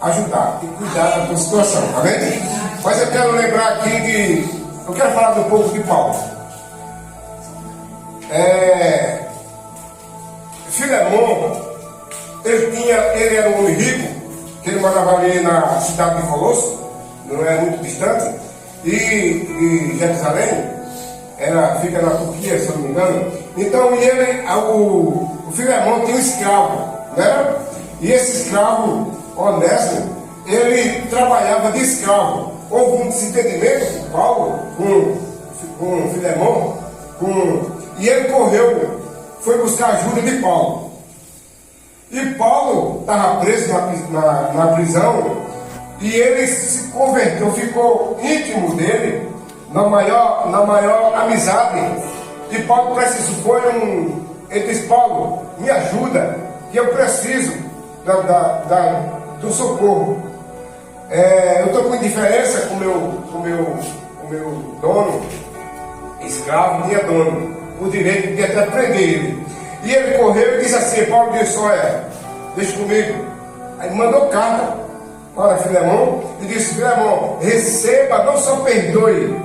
ajudar e cuidar da tua situação, tá vendo? Mas eu quero lembrar aqui eu quero falar um pouco de Paulo. Filemon, ele era um homem rico, que ele morava ali na cidade de Colosso, não é muito distante, e Jerusalém, fica na Turquia, se eu não me engano. Então, o Filemon tinha um escravo, né? E esse escravo, Onésimo, ele trabalhava de escravo. Houve um desentendimento de Paulo com Filemon, e ele foi buscar ajuda de Paulo. E Paulo estava preso na prisão, e ele se converteu, ficou íntimo dele, na maior amizade. E Paulo precisou, ele disse: Paulo, me ajuda, que eu preciso do socorro. Eu estou com indiferença com o meu dono, escravo, tinha dono, o direito de até prender ele. E ele correu e disse assim: Paulo disse: olha, deixa comigo. Aí mandou carta para Filemon e disse: Filemon, receba, não só perdoe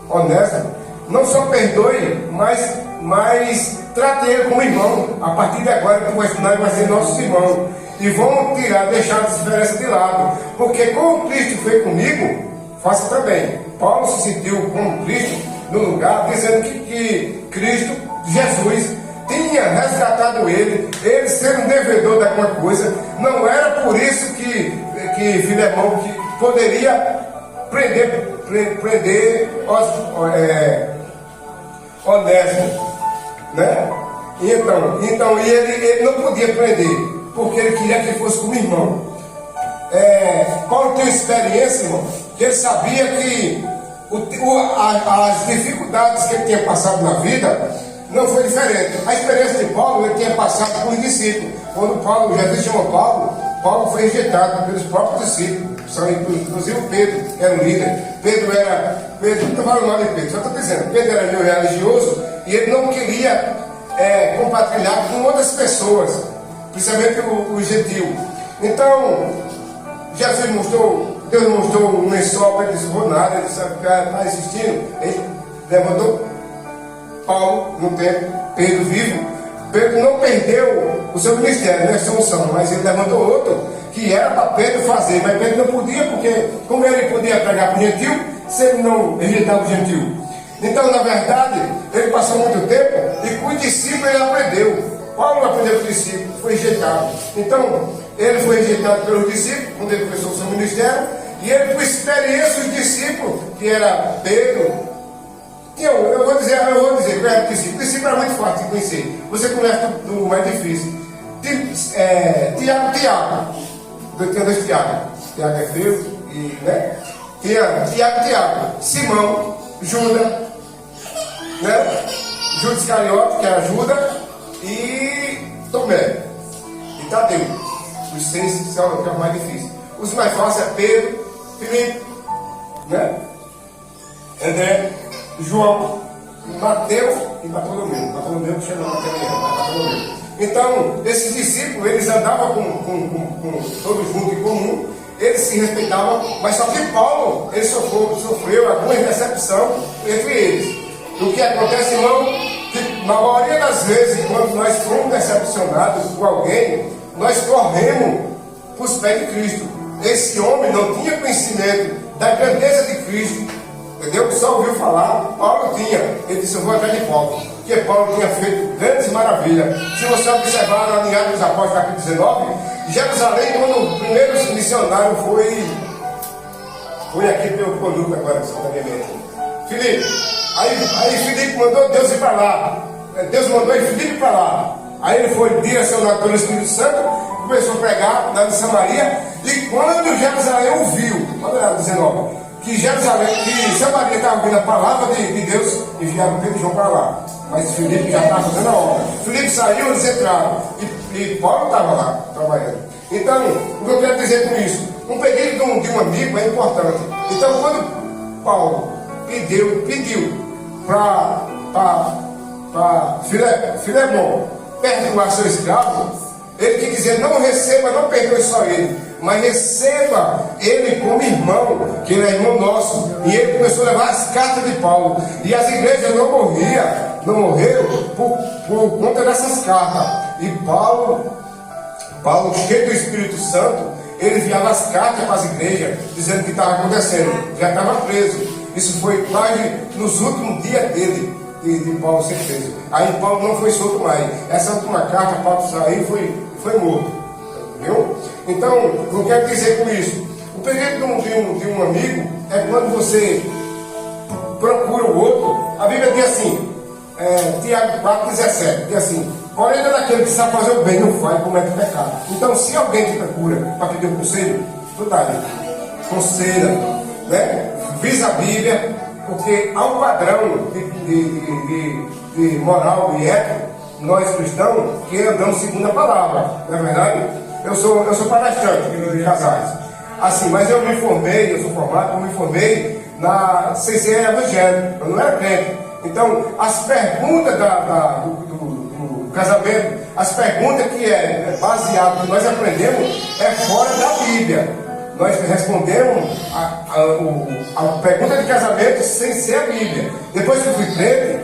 Onésimo, não só perdoe, mas trate ele como irmão. A partir de agora, nós vai ser nossos irmãos. E vamos deixar a diferença de lado. Porque como Cristo fez comigo, faça também. Paulo se sentiu como Cristo no lugar, dizendo que Cristo, Jesus, tinha resgatado ele sendo devedor de alguma coisa. Não era por isso que Filemon poderia prender Onésimo, né? Então ele não podia prender, porque ele queria que ele fosse como irmão. Paulo tem uma experiência, irmão, que ele sabia que as dificuldades que ele tinha passado na vida não foi diferente. A experiência de Paulo, ele tinha passado com os discípulos. Quando Jesus chamou Paulo foi rejeitado pelos próprios discípulos, inclusive o Pedro, que era o líder. Pedro, não estou falando mal de Pedro, só estou dizendo, Pedro era meio religioso e ele não queria compartilhar com outras pessoas, principalmente os gentios. Então, Deus mostrou um lençol para ele, disse: vou nada, ele disse: está existindo. Ele levantou Paulo no tempo, Pedro vivo. Pedro não perdeu o seu ministério, né, sua unção, mas ele levantou outro que era para Pedro fazer, mas Pedro não podia, porque como ele podia pregar para o gentil, se ele não rejeitava o gentil. Então, na verdade, ele passou muito tempo e com o discípulo ele aprendeu. Paulo não aprendeu com o discípulo, foi rejeitado. Então, ele foi rejeitado pelos discípulos quando ele começou o seu ministério, e ele, por experiência, os discípulos, que era Pedro. Eu vou dizer qual era o discípulo. O discípulo era muito fácil de conhecer. Você conhece do mais difícil. Tiago. Tinha dois Tiago. Tiago é feio, né? Tiago. Simão, Judas, né? Judas Iscariote, que era Judas, e Tomé. E Tadeu. Os seis são os mais difíceis. Os mais fáceis é Pedro, Filipe, né? André, João, Mateus e Bartolomeu. Bartolomeu que chama Bartolomeu. Então, esses discípulos, eles andavam com todos juntos em comum, eles se respeitavam, mas só que Paulo, ele sofreu alguma decepção entre eles. O que acontece, irmão, que na maioria das vezes, quando nós fomos decepcionados com alguém, nós corremos para os pés de Cristo. Esse homem não tinha conhecimento da grandeza de Cristo. Entendeu? Só ouviu falar, Paulo tinha. Ele disse: eu vou atrás de Paulo, porque Paulo tinha feito grandes maravilhas. Se você observar em Atos dos Apóstolos, capítulo 19, Jerusalém, quando o primeiro missionário foi aqui pelo Conuco agora, espontaneamente. Filipe. Aí Filipe mandou Deus ir para lá. Deus mandou Filipe para lá. Aí ele foi direcionado pelo Espírito Santo, começou a pregar na de Samaria. E quando Jerusalém ouviu, olha lá, 19, que Samaria estava ouvindo a palavra de Deus, enviaram Pedro e João para lá. Mas Filipe já estava fazendo a obra. Filipe saiu, eles entraram. E Paulo estava lá trabalhando. Então, o que eu quero dizer com isso? Um pedido de um amigo é importante. Então, quando Paulo pediu para Filemon perdoar seu escravo, Ele quer dizer, não receba, não perdoe só ele, mas receba ele como irmão, que ele é irmão nosso. E ele começou a levar as cartas de Paulo. E as igrejas não morreram por conta dessas cartas. E Paulo, cheio do Espírito Santo, ele enviava as cartas para as igrejas, dizendo o que estava acontecendo. Já estava preso. Isso foi quase nos últimos dias dele, de Paulo ser preso. Aí Paulo não foi solto mais. Essa última carta, Paulo saiu e foi morto. Viu? Então, eu quero dizer com isso, o perigo de um amigo é quando você procura o outro. A Bíblia diz assim, Tiago 4,17, diz assim: porém, não é daquele que sabe fazer o bem, não faz, comete pecado. Então, se alguém te procura para pedir um conselho, tu dá, conselha, né? Visa a Bíblia, porque há um padrão de moral e ética, nós cristãos, que andamos segundo a palavra, não é verdade? Eu sou palestrante de casais, assim, mas eu me formei, eu sou formado, eu me formei sem ser evangélico, eu não era crente. Então, as perguntas do casamento, as perguntas que é baseado que nós aprendemos é fora da Bíblia. Nós respondemos a pergunta de casamento sem ser a Bíblia. Depois que eu fui crente,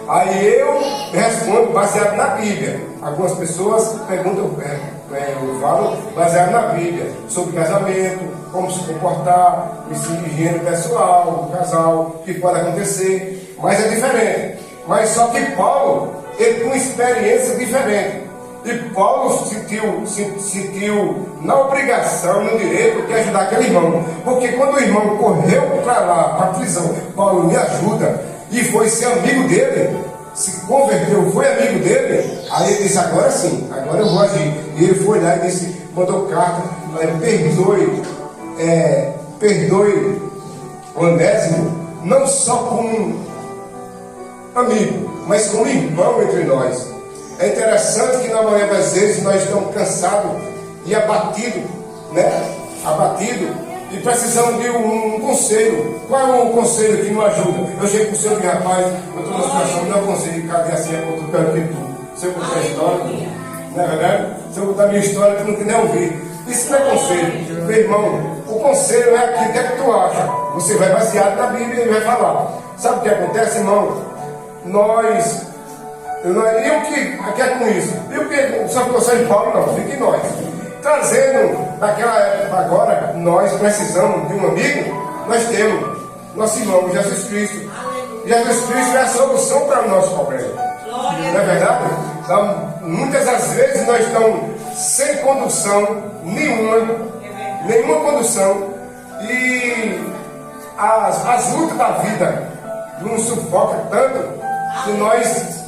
aí eu respondo baseado na Bíblia. Algumas pessoas perguntam, eu falo baseado na Bíblia, sobre casamento, como se comportar, higiene pessoal, do casal, o que pode acontecer, mas é diferente. Mas só que Paulo, ele tem uma experiência diferente. E Paulo sentiu na obrigação, no direito de ajudar aquele irmão. Porque quando o irmão correu para lá, para a prisão, Paulo me ajuda, e foi ser amigo dele, se converteu, foi amigo dele, aí ele disse, agora sim, agora eu vou agir. E ele foi lá e disse, mandou carta, perdoe Onésimo, não só como um amigo, mas como irmão entre nós. É interessante que na maioria das vezes nós estamos cansados e abatidos, né? E precisamos de um conselho. Qual é o conselho que nos ajuda? Eu chego para o senhor e digo, rapaz, eu estou numa situação, não consigo caber assim, eu estou pior que tu. Se eu contar a história, não é verdade? Se eu contar a minha história, tu não quer nem ouvir. Isso não é conselho. Meu irmão, o conselho é aquilo que é que tu acha. Você vai baseado na Bíblia e vai falar. Sabe o que acontece, irmão? E o que é com isso? E o que só ficou só em Paulo? Não, fica em nós. Trazendo, naquela época agora, nós precisamos de um amigo, nós temos nosso irmão Jesus Cristo. Jesus Cristo é a solução para o nosso problema. Não é verdade? Então, muitas das vezes nós estamos sem condução nenhuma condução, e as lutas da vida nos sufocam tanto que nós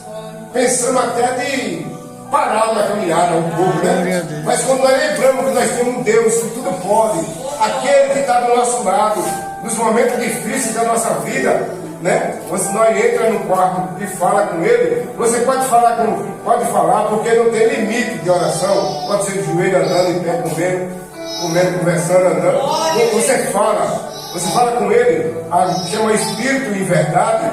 pensamos até de parar na caminhada um pouco, né? Mas quando nós lembramos que nós temos um Deus que tudo pode, aquele que está do nosso lado, nos momentos difíceis da nossa vida, né? Quando nós entramos no quarto e fala com ele, você pode falar porque não tem limite de oração. Pode ser de joelho andando, em pé comendo, conversando, andando. Você fala com ele, chama Espírito em verdade,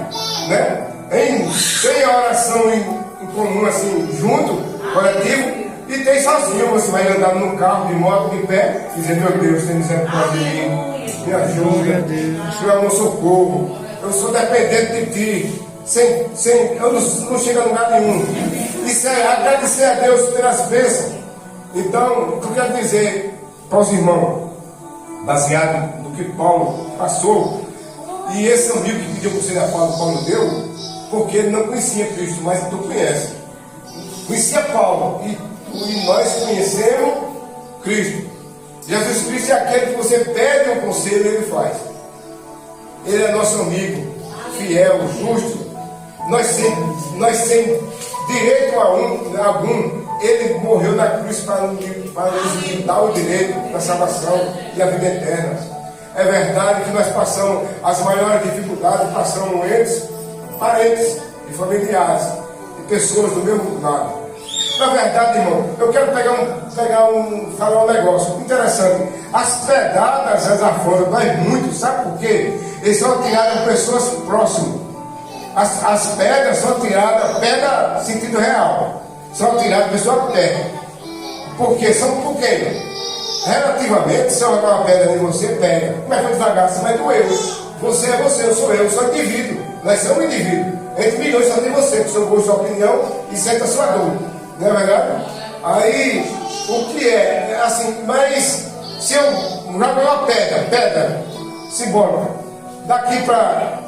né? Tem a oração em comum, assim, junto, coletivo, e tem sozinho. Você vai andar num carro, de moto, de pé, dizendo, meu Deus, tem misericórdia de mim, me ajuda, Senhor, meu socorro, eu sou dependente de Ti, eu não chego a lugar nenhum. Isso é agradecer a Deus pelas bênçãos. Então, o que eu quero dizer para os irmãos, baseado no que Paulo passou, e esse amigo que pediu conselho a Paulo deu, porque ele não conhecia Cristo, mas tu conhece. Conhecia Paulo, e nós conhecemos Cristo. Jesus Cristo é aquele que você pede um conselho e ele faz. Ele é nosso amigo, fiel, justo. Nós sem direito algum, ele morreu na cruz para nos dar o direito da salvação e a vida eterna. É verdade que nós passamos as maiores dificuldades, passamos parentes e familiares e pessoas do mesmo lado. Na verdade, irmão, eu quero falar um negócio interessante. As pedradas, as afrontas, dói muito, sabe por quê? Eles são tiradas de pessoas próximas. As pedras são tiradas, pedra sentido real. são atirados, a pessoa pega. Porque são pequenos. Relativamente, se eu jogar uma pedra em você, pega. Mas foi devagar, você vai doer. Você é você, eu sou eu, sou indivíduo. Nós somos indivíduos. Entre milhões só tem você, com seu gosto, sua opinião e sente a sua dor. Não é verdade? Aí, o que é? Assim, mas se eu jogar uma pedra simbólica, daqui para.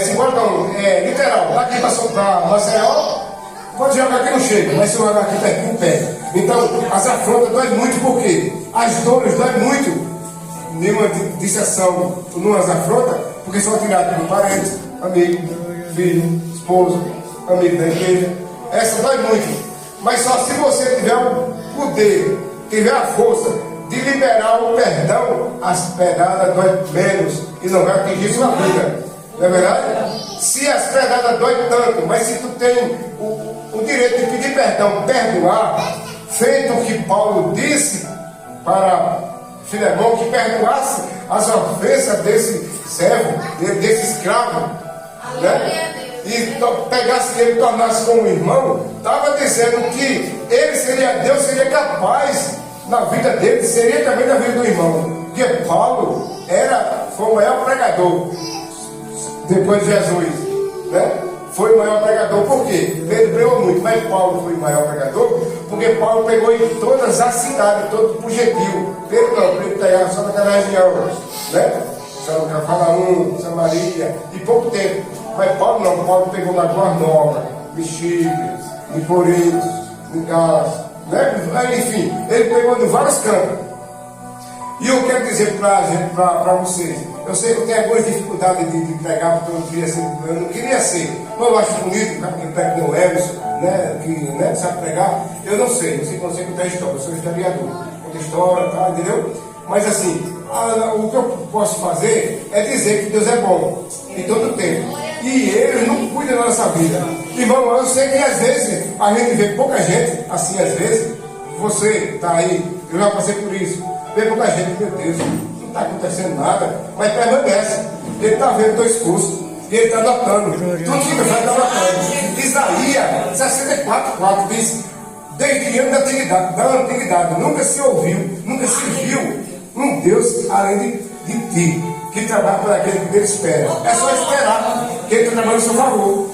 Simbólica não, literal, daqui para Maceió, pode jogar aqui no chega, mas se eu jogar aqui perto, não pega. Então, as afrontas doem muito, porque as dores doem muito. Nenhuma dissessão, numas afrontas, porque são atiradas por parentes, amigo, filho, esposo, amigo da igreja. Essa dói muito. Mas só se você tiver o poder, tiver a força de liberar o perdão, as pedradas doem menos e não vai atingir sua vida. Não é verdade? Se as pedradas doem tanto, mas se tu tem o direito de pedir perdão, perdoar, feito o que Paulo disse para Filemão, que perdoasse as ofensas desse servo, desse escravo, né? E pegasse ele e tornasse como irmão, estava dizendo que Deus seria capaz na vida dele, seria também na vida do irmão. Porque Paulo foi o maior pregador depois de Jesus, né? Foi o maior pregador. Por quê? Pedro pregou muito, mas Paulo foi o maior pregador porque Paulo pegou em todas as cidades, todo o gentil. Pedro não, Pedro pegava só naquela região, né? São Cafarnaum, Samaria, e pouco tempo. Mas Paulo não, Paulo pegou na Boa Nova, em Chipre, em Corinto, em Galas, né? Enfim, ele pegou em vários campos. E eu quero dizer para vocês, eu sei que eu tenho algumas dificuldades de pregar, porque eu não queria ser. Mas eu acho bonito, né? Porque prega com o Emerson, né? Que, né? Sabe pregar. Eu não sei contar história, eu sou historiador. Conta história, tá? Entendeu? Mas assim, o que eu posso fazer é dizer que Deus é bom em todo tempo. E Ele não cuida da nossa vida. Irmão, eu sei que às vezes a gente vê pouca gente, assim às vezes, você está aí, eu já passei por isso, vê pouca gente, meu Deus, não está acontecendo nada, mas permanece. Ele está vendo dois cursos e ele está anotando. Tudo que ele faz está anotando. Isaías 64:4 diz: desde anos da antiguidade, nunca se ouviu, nunca se viu um Deus além de ti, que trabalha por aquele que ele espera. É só esperar que ele está trabalhando em seu favor.